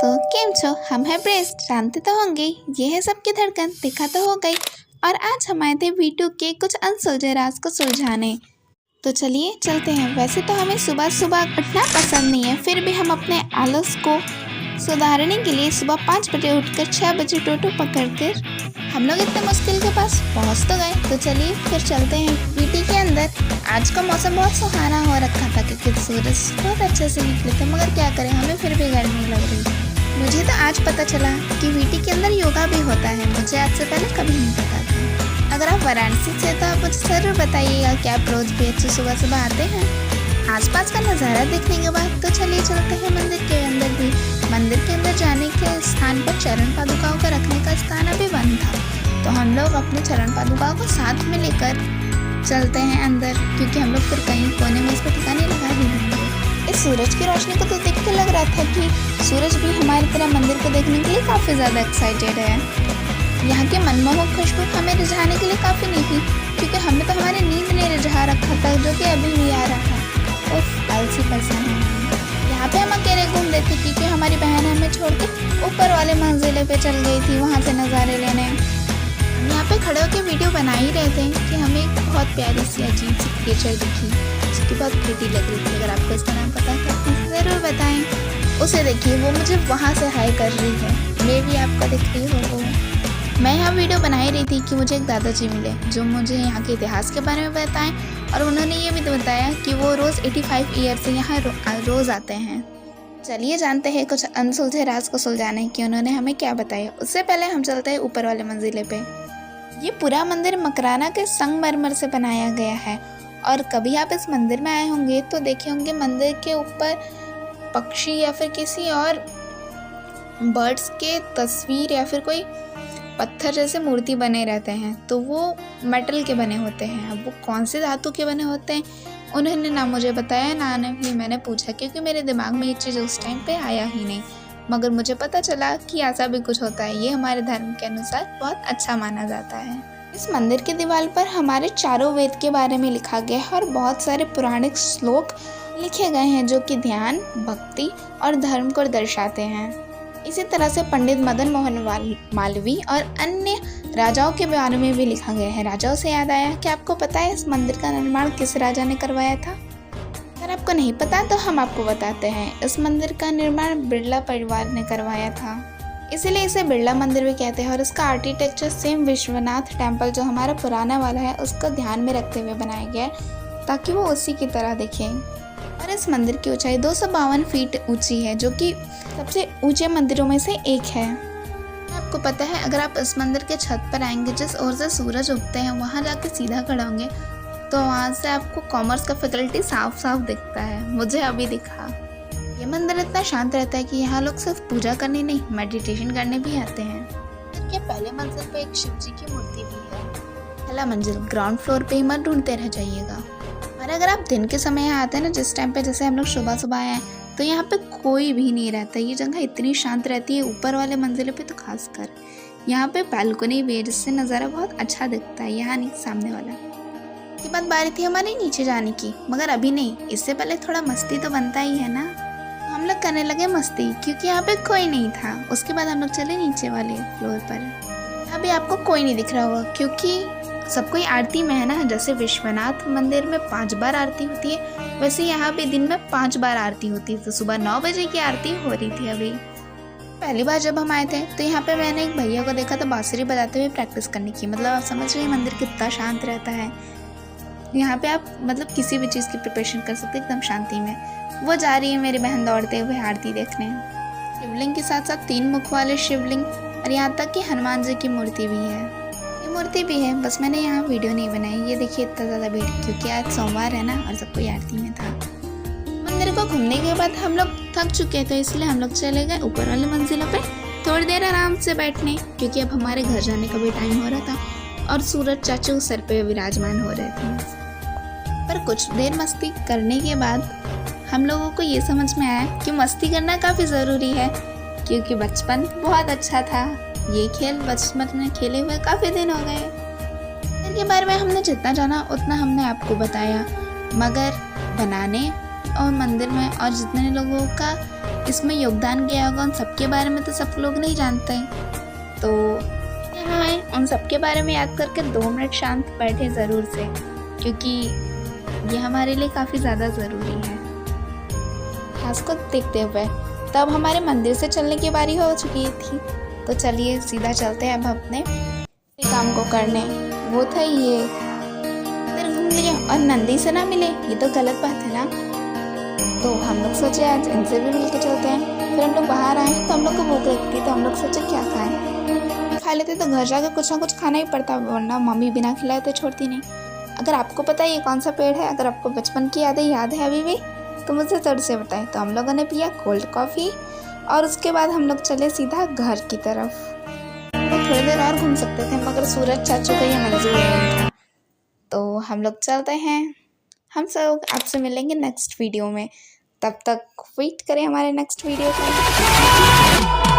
दोस्तों, केम छो। हम है ब्रेस्ट, जानते तो होंगे ये है सबकी धड़कन, देखा तो हो गई। और आज हम आए थे वीटू के कुछ अनसुलझे राज को सुलझाने। तो चलिए चलते हैं। वैसे तो हमें सुबह सुबह उठना पसंद नहीं है, फिर भी हम अपने आलस को सुधारने के लिए सुबह 5 बजे उठकर 6 बजे टोटो पकड़कर हम लोग इतने मुश्किल के पास पहुंच तो गए। तो चलिए फिर चलते हैं वीटी के अंदर। आज का मौसम बहुत सुहाना हो रखा था क्योंकि सूरज बहुत अच्छे से निकले थे, मगर क्या करें, हमें फिर भी गर्मी लग रही थी। मुझे तो आज पता चला कि वीटी के अंदर योगा भी होता है, मुझे आज से पहले कभी नहीं पता था। अगर आप वाराणसी से तो आप मुझे ज़रूर बताइएगा कि आप रोज़ भी अच्छी सुबह सुबह आते हैं। आसपास का नज़ारा देखने के बाद तो चलिए चलते हैं मंदिर के अंदर भी। मंदिर के अंदर जाने के स्थान पर चरण पादुकाओं का रखने का स्थान अभी बंद था, तो हम लोग अपने चरण पादुकाओं को साथ में लेकर चलते हैं अंदर, क्योंकि हम लोग फिर कहीं कोने में इसको ठिकाने लगा ही देंगे। इस सूरज की रोशनी को तो देख के लग रहा था कि सूरज भी हमारी तरह मंदिर को देखने के लिए काफ़ी ज़्यादा एक्साइटेड है। यहाँ के मनमोहक खुशबू हमें रिझाने के लिए काफ़ी नहीं थी, क्योंकि हमें तो हमारी नींद ने रिझा रखा था, जो कि अभी भी आ रहा था। उफ, आलसी पर्सन है। यहाँ पे हम अकेले घूम रहे थे क्योंकि हमारी बहन हमें छोड़ के ऊपर वाले मंजिले पे चल गई थी वहाँ से नज़ारे लेने। हम यहाँ पे खड़े होकर वीडियो बना ही रहे थे कि हमें एक बहुत प्यारी सी अजीब सी क्रिएचर दिखी, उसकी बहुत प्रीटी लग रही थी। अगर आपको इसका नाम पता है तो ज़रूर बताएं। उसे देखिए, वो मुझे वहाँ से हाई कर रही है, मे भी आपको दिख रही हो वो। मैं यहाँ वीडियो बना ही रही थी कि मुझे एक दादाजी मिले जो मुझे यहाँ के इतिहास के बारे में बताएं, और उन्होंने ये भी बताया कि वो रोज़ 85 ईयर से यहाँ रोज़ आते हैं। चलिए जानते हैं कुछ अनसुलझे राज को सुलझाने की उन्होंने हमें क्या बताया। उससे पहले हम चलते हैं ऊपर वाले मंजिले पे। ये पूरा मंदिर मकराना के संगमरमर से बनाया गया है, और कभी आप इस मंदिर में आए होंगे तो देखे होंगे मंदिर के ऊपर पक्षी या फिर किसी और बर्ड्स के तस्वीर या फिर कोई पत्थर जैसे मूर्ति बने रहते हैं, तो वो मेटल के बने होते हैं। अब वो कौन से धातु के बने होते हैं उन्होंने ना मुझे बताया, ना भी मैंने पूछा, क्योंकि मेरे दिमाग में ये चीज़ उस टाइम पे आया ही नहीं। मगर मुझे पता चला कि ऐसा भी कुछ होता है, ये हमारे धर्म के अनुसार बहुत अच्छा माना जाता है। इस मंदिर की दीवार पर हमारे चारों वेद के बारे में लिखा गया है और बहुत सारे पौराणिक श्लोक लिखे गए हैं जो कि ध्यान, भक्ति और धर्म को दर्शाते हैं। इसी तरह से पंडित मदन मोहन मालवीय और अन्य राजाओं के बारे में भी लिखा गया है। राजाओं से याद आया कि आपको पता है इस मंदिर का निर्माण किस राजा ने करवाया था? अगर आपको नहीं पता तो हम आपको बताते हैं। इस मंदिर का निर्माण बिरला परिवार ने करवाया था, इसीलिए इसे बिरला मंदिर भी कहते हैं। और इसका आर्किटेक्चर सेम विश्वनाथ टेम्पल जो हमारा पुराना वाला है उसको ध्यान में रखते हुए बनाया गया है, ताकि वो उसी की तरह दिखे। और इस मंदिर की ऊंचाई 252 फीट ऊंची है, जो कि सबसे ऊंचे मंदिरों में से एक है। आपको पता है, अगर आप इस मंदिर के छत पर आएंगे, जिस ओर से सूरज उगते हैं वहाँ जाके सीधा खड़े होंगे तो वहाँ से आपको कॉमर्स का फैकल्टी साफ साफ दिखता है। मुझे अभी दिखा। ये मंदिर इतना शांत रहता है कि यहाँ लोग सिर्फ पूजा करने नहीं, मेडिटेशन करने भी आते हैं। मंदिर के पहले मंजिल पे एक शिव जी की मूर्ति भी है। पहला मंजिल ग्राउंड फ्लोर पे ही मत ढूंढते रह जाइएगा। और अगर आप दिन के समय यहाँ आते हैं ना, जिस टाइम पे जैसे हम लोग सुबह सुबह आए हैं, तो यहाँ पे कोई भी नहीं रहता। ये जगह इतनी शांत रहती है, ऊपर वाले मंजिले पे तो खासकर। यहाँ पे बैल्कनी भी है जिससे नज़ारा बहुत अच्छा दिखता है, यहाँ नहीं सामने वाला। इसके बाद बारी थी हमारे नीचे जाने की, मगर अभी नहीं, इससे पहले थोड़ा मस्ती तो बनता ही है ना। हम लोग करने लगे मस्ती क्योंकि यहाँ पे कोई नहीं था। उसके बाद हम लोग चले नीचे वाले फ्लोर पर। अभी आपको कोई नहीं दिख रहा होगा क्योंकि सब कोई आरती में है ना। जैसे विश्वनाथ मंदिर में 5 बार आरती होती है, वैसे यहाँ पे दिन में 5 बार आरती होती है। तो सुबह 9 बजे की आरती हो रही थी। अभी पहली बार जब हम आए थे तो यहाँ पे मैंने एक भैया को देखा था बांसुरी बजाते हुए प्रैक्टिस करने की। मतलब आप समझ रहे हैं मंदिर कितना शांत रहता है। यहाँ पे आप मतलब किसी भी चीज़ की प्रिपरेशन कर सकते एकदम शांति में। वो जा रही है मेरी बहन दौड़ते हुए आरती देखने। शिवलिंग के साथ साथ 3 मुख वाले शिवलिंग और यहाँ तक कि हनुमान जी की मूर्ति भी है। मूर्ति भी है, बस मैंने यहाँ वीडियो नहीं बनाई। ये देखिए इतना ज़्यादा भीड़, क्योंकि आज सोमवार है ना और सब कोई आरती में था। मंदिर को घूमने के बाद हम लोग थक चुके थे, इसलिए हम लोग चले गए ऊपर वाले मंजिलों पे थोड़ी देर आराम से बैठने, क्योंकि अब हमारे घर जाने का भी टाइम हो रहा था और सूरज चाचू सर पे विराजमान हो रहे थे। पर कुछ देर मस्ती करने के बाद हम लोगों को ये समझ में आया कि मस्ती करना काफ़ी ज़रूरी है, क्योंकि बचपन बहुत अच्छा था। ये खेल बचपन में खेले हुए काफ़ी दिन हो गए। मंदिर के बारे में हमने जितना जाना उतना हमने आपको बताया, मगर बनाने और मंदिर में और जितने लोगों का इसमें योगदान किया होगा उन सबके बारे में तो सब लोग नहीं जानते। तो हमें उन सबके बारे में याद करके 2 मिनट शांत बैठे ज़रूर से, क्योंकि ये हमारे लिए काफ़ी ज़्यादा ज़रूरी है। खास को देखते हुए तब हमारे मंदिर से चलने की बारी हो चुकी थी। तो चलिए सीधा चलते हैं अब अपने काम को करने। वो था ये मंदिर घूम लिए और नंदी से ना मिले, ये तो गलत बात है ना। तो हम लोग सोचे आज इनसे भी मिल के चलते हैं। फिर हम लोग बाहर आए तो हम लोग को भूख लगी थी, तो हम लोग सोचे क्या खाएं। खा लेते तो घर जाकर कुछ ना कुछ खाना ही पड़ता, वरना मम्मी बिना खिलाए तो छोड़ती नहीं। अगर आपको पता है ये कौन सा पेड़ है, अगर आपको बचपन की यादें याद है अभी भी, तो मुझे जरूर से बताएं। तो हम लोगों ने पिया कोल्ड कॉफ़ी और उसके बाद हम लोग चले सीधा घर की तरफ। तो थोड़ी देर और घूम सकते थे, मगर सूरज चाचू को ये मंजूर नहीं था। तो हम लोग चलते हैं। हम सब आपसे मिलेंगे नेक्स्ट वीडियो में। तब तक वेट करें हमारे नेक्स्ट वीडियो का।